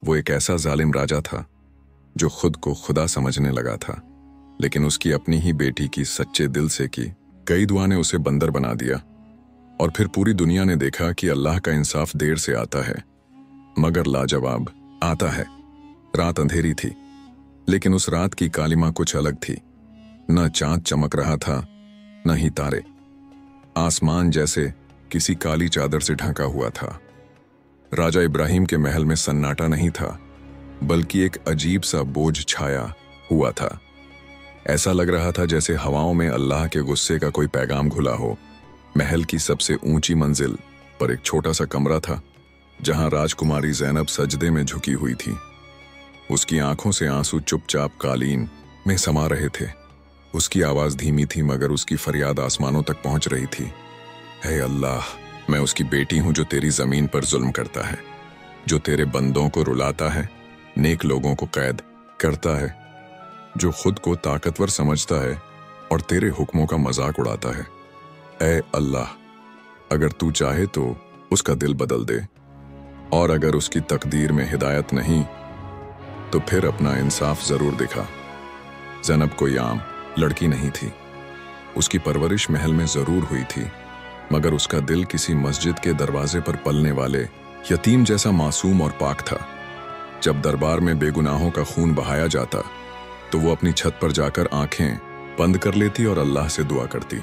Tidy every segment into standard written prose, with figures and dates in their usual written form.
वो एक ऐसा जालिम राजा था जो खुद को खुदा समझने लगा था, लेकिन उसकी अपनी ही बेटी की सच्चे दिल से की कई दुआ ने उसे बंदर बना दिया। और फिर पूरी दुनिया ने देखा कि अल्लाह का इंसाफ देर से आता है, मगर लाजवाब आता है। रात अंधेरी थी, लेकिन उस रात की कालिमा कुछ अलग थी। न चांद चमक रहा था, न ही तारे। आसमान जैसे किसी काली चादर से ढका हुआ था। राजा इब्राहिम के महल में सन्नाटा नहीं था, बल्कि एक अजीब सा बोझ छाया हुआ था। ऐसा लग रहा था जैसे हवाओं में अल्लाह के गुस्से का कोई पैगाम घुला हो। महल की सबसे ऊंची मंजिल पर एक छोटा सा कमरा था, जहां राजकुमारी ज़ैनब सजदे में झुकी हुई थी। उसकी आंखों से आंसू चुपचाप कालीन में समा रहे थे। उसकी आवाज धीमी थी, मगर उसकी फरियाद आसमानों तक पहुंच रही थी। हे अल्लाह, मैं उसकी बेटी हूं जो तेरी जमीन पर जुल्म करता है, जो तेरे बंदों को रुलाता है, नेक लोगों को कैद करता है, जो खुद को ताकतवर समझता है और तेरे हुक्मों का मजाक उड़ाता है। ऐ अल्लाह, अगर तू चाहे तो उसका दिल बदल दे, और अगर उसकी तकदीर में हिदायत नहीं तो फिर अपना इंसाफ जरूर दिखा। ज़ैनब कोई आम लड़की नहीं थी। उसकी परवरिश महल में जरूर हुई थी, मगर उसका दिल किसी मस्जिद के दरवाजे पर पलने वाले यतीम जैसा मासूम और पाक था। जब दरबार में बेगुनाहों का खून बहाया जाता तो वो अपनी छत पर जाकर आंखें बंद कर लेती और अल्लाह से दुआ करती।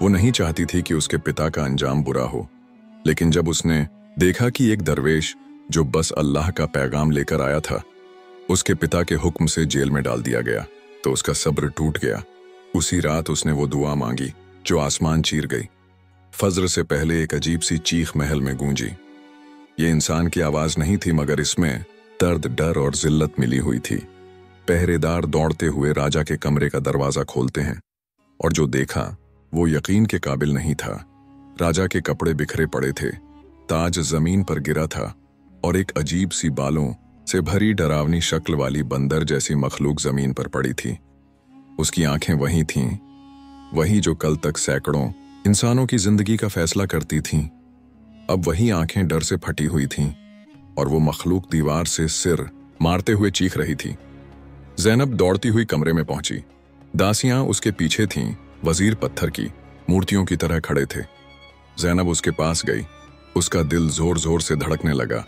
वो नहीं चाहती थी कि उसके पिता का अंजाम बुरा हो, लेकिन जब उसने देखा कि एक दरवेश जो बस अल्लाह का पैगाम लेकर आया था, उसके पिता के हुक्म से जेल में डाल दिया गया, तो उसका सब्र टूट गया। उसी रात उसने वो दुआ मांगी जो आसमान चीर गई। फज्र से पहले एक अजीब सी चीख महल में गूंजी। ये इंसान की आवाज नहीं थी, मगर इसमें दर्द, डर और जिल्लत मिली हुई थी। पहरेदार दौड़ते हुए राजा के कमरे का दरवाजा खोलते हैं, और जो देखा वो यकीन के काबिल नहीं था। राजा के कपड़े बिखरे पड़े थे, ताज जमीन पर गिरा था, और एक अजीब सी बालों से भरी डरावनी शक्ल वाली बंदर जैसी मखलूक जमीन पर पड़ी थी। उसकी आंखें वही थीं, वही जो कल तक सैकड़ों इंसानों की जिंदगी का फैसला करती थीं। अब वही आंखें डर से फटी हुई थीं, और वो मखलूक दीवार से सिर मारते हुए चीख रही थी। ज़ैनब दौड़ती हुई कमरे में पहुंची। दासियां उसके पीछे थीं, वजीर पत्थर की मूर्तियों की तरह खड़े थे। ज़ैनब उसके पास गई। उसका दिल जोर जोर से धड़कने लगा।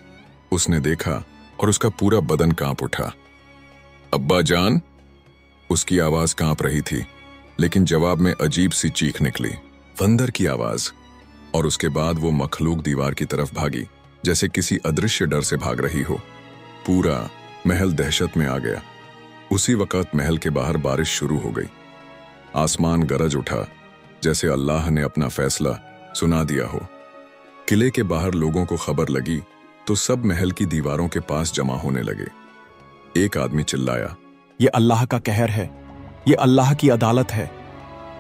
उसने देखा और उसका पूरा बदन कांप उठा। अब्बा जान, उसकी आवाज कांप रही थी, लेकिन जवाब में अजीब सी चीख निकली, बंदर की आवाज। और उसके बाद वो मखलूक दीवार की तरफ भागी, जैसे किसी अदृश्य डर से भाग रही हो। पूरा महल दहशत में आ गया। उसी वक्त महल के बाहर बारिश शुरू हो गई। आसमान गरज उठा, जैसे अल्लाह ने अपना फैसला सुना दिया हो। किले के बाहर लोगों को खबर लगी तो सब महल की दीवारों के पास जमा होने लगे। एक आदमी चिल्लाया, ये अल्लाह का कहर है, ये अल्लाह की अदालत है।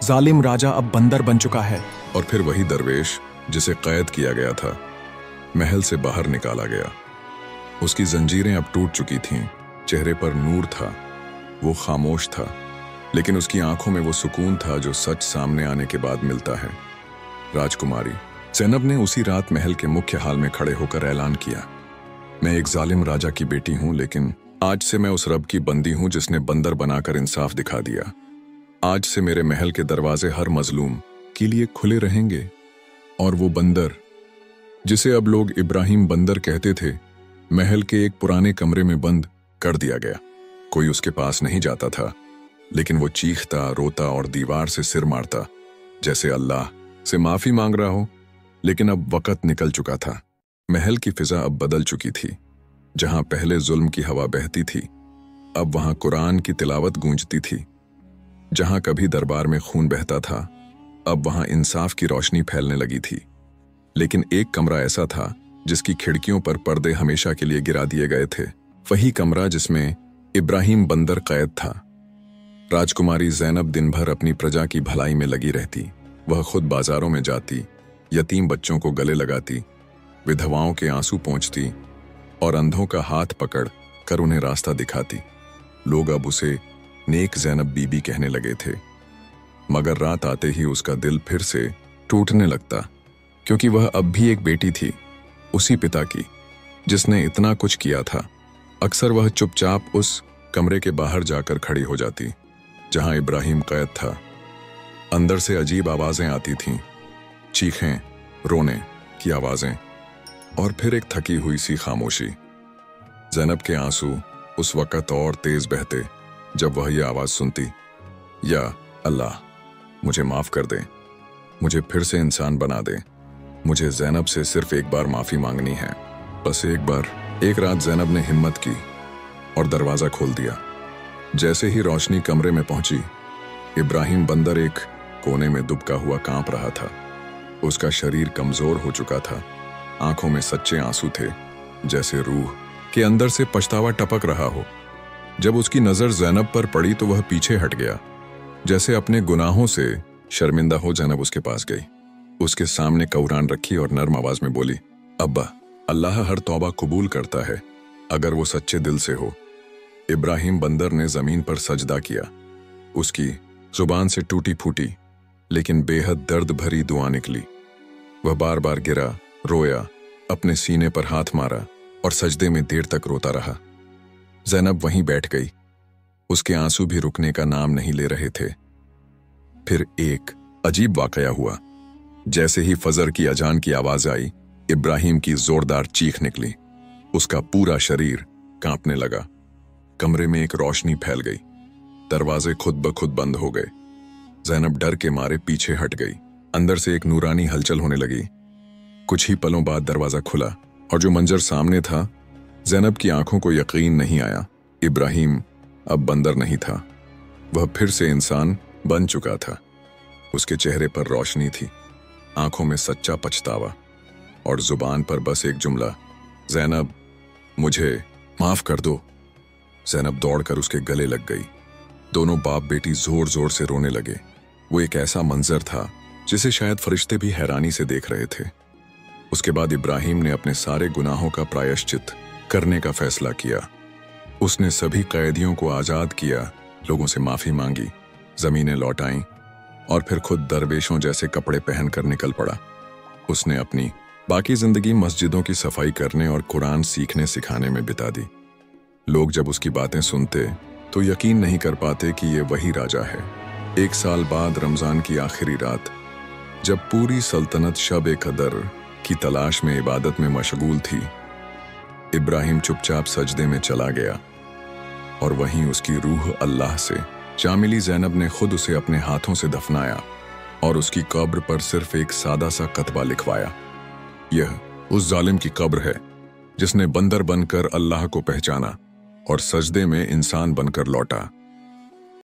जालिम राजा अब बंदर बन चुका है। और फिर वही दरवेश जिसे कैद किया गया था, महल से बाहर निकाला गया। उसकी जंजीरें अब टूट चुकी थीं, चेहरे पर नूर था, वो खामोश था, लेकिन उसकी आंखों में वो सुकून था जो सच सामने आने के बाद मिलता है। राजकुमारी ज़ैनब ने उसी रात महल के मुख्य हाल में खड़े होकर ऐलान किया, मैं एक जालिम राजा की बेटी हूं, लेकिन आज से मैं उस रब की बंदी हूं जिसने बंदर बनाकर इंसाफ दिखा दिया। आज से मेरे महल के दरवाजे हर मजलूम के लिए खुले रहेंगे। और वो बंदर, जिसे अब लोग इब्राहिम बंदर कहते थे, महल के एक पुराने कमरे में बंद कर दिया गया। कोई उसके पास नहीं जाता था, लेकिन वो चीखता, रोता और दीवार से सिर मारता, जैसे अल्लाह से माफी मांग रहा हो। लेकिन अब वक्त निकल चुका था। महल की फिजा अब बदल चुकी थी। जहां पहले जुल्म की हवा बहती थी, अब वहां कुरान की तिलावत गूंजती थी। जहां कभी दरबार में खून बहता था, अब वहां इंसाफ की रोशनी फैलने लगी थी। लेकिन एक कमरा ऐसा था जिसकी खिड़कियों पर पर्दे हमेशा के लिए गिरा दिए गए थे। वही कमरा जिसमें इब्राहिम बंदर कैद था। राजकुमारी ज़ैनब दिन भर अपनी प्रजा की भलाई में लगी रहती। वह खुद बाजारों में जाती, यतीम बच्चों को गले लगाती, विधवाओं के आंसू पोंछती और अंधों का हाथ पकड़ कर उन्हें रास्ता दिखाती। लोग अब उसे नेक ज़ैनब बीबी कहने लगे थे। मगर रात आते ही उसका दिल फिर से टूटने लगता, क्योंकि वह अब भी एक बेटी थी, उसी पिता की जिसने इतना कुछ किया था। अक्सर वह चुपचाप उस कमरे के बाहर जाकर खड़ी हो जाती जहां इब्राहिम कैद था। अंदर से अजीब आवाजें आती थीं, चीखें, रोने की आवाजें, और फिर एक थकी हुई सी खामोशी। ज़ैनब के आंसू उस वक़्त और तेज बहते जब वह यह आवाज सुनती, या अल्लाह मुझे माफ कर दे, मुझे फिर से इंसान बना दे, मुझे ज़ैनब से सिर्फ एक बार माफी मांगनी है, बस एक बार। एक रात ज़ैनब ने हिम्मत की और दरवाजा खोल दिया। जैसे ही रोशनी कमरे में पहुंची, इब्राहिम बंदर एक कोने में दुबका हुआ कांप रहा था। उसका शरीर कमजोर हो चुका था, आंखों में सच्चे आंसू थे, जैसे रूह के अंदर से पछतावा टपक रहा हो। जब उसकी नजर ज़ैनब पर पड़ी तो वह पीछे हट गया, जैसे अपने गुनाहों से शर्मिंदा हो। ज़ैनब उसके पास गई, उसके सामने कौरान रखी और नर्म आवाज में बोली, अब्बा, अल्लाह हर तौबा कबूल करता है अगर वो सच्चे दिल से हो। इब्राहिम बंदर ने जमीन पर सजदा किया। उसकी जुबान से टूटी फूटी लेकिन बेहद दर्द भरी दुआ निकली। वह बार बार गिरा, रोया, अपने सीने पर हाथ मारा और सजदे में देर तक रोता रहा। ज़ैनब वहीं बैठ गई, उसके आंसू भी रुकने का नाम नहीं ले रहे थे। फिर एक अजीब वाकया हुआ। जैसे ही फजर की अजान की आवाज आई, इब्राहिम की जोरदार चीख निकली। उसका पूरा शरीर कांपने लगा। कमरे में एक रोशनी फैल गई, दरवाजे खुद ब खुद बंद हो गए। ज़ैनब डर के मारे पीछे हट गई। अंदर से एक नूरानी हलचल होने लगी। कुछ ही पलों बाद दरवाजा खुला और जो मंजर सामने था, ज़ैनब की आंखों को यकीन नहीं आया। इब्राहिम अब बंदर नहीं था, वह फिर से इंसान बन चुका था। उसके चेहरे पर रोशनी थी, आंखों में सच्चा पछतावा और जुबान पर बस एक जुमला, ज़ैनब मुझे माफ कर दो। ज़ैनब दौड़कर उसके गले लग गई। दोनों बाप बेटी जोर जोर से रोने लगे। वो एक ऐसा मंजर था जिसे शायद फरिश्ते भी हैरानी से देख रहे थे। उसके बाद इब्राहिम ने अपने सारे गुनाहों का प्रायश्चित करने का फैसला किया। उसने सभी कैदियों को आजाद किया, लोगों से माफी मांगी, जमीनें लौटाईं और फिर खुद दरवेशों जैसे कपड़े पहनकर निकल पड़ा। उसने अपनी बाकी जिंदगी मस्जिदों की सफाई करने और कुरान सीखने सिखाने में बिता दी। लोग जब उसकी बातें सुनते तो यकीन नहीं कर पाते कि ये वही राजा है। 1 साल बाद रमजान की आखिरी रात, जब पूरी सल्तनत शब-ए-कदर की तलाश में इबादत में मशगूल थी, इब्राहिम चुपचाप सजदे में चला गया और वहीं उसकी रूह अल्लाह से जा मिली। ज़ैनब ने खुद उसे अपने हाथों से दफनाया और उसकी कब्र पर सिर्फ एक सादा सा कतबा लिखवाया, यह उस जालिम की कब्र है जिसने बंदर बनकर अल्लाह को पहचाना और सजदे में इंसान बनकर लौटा।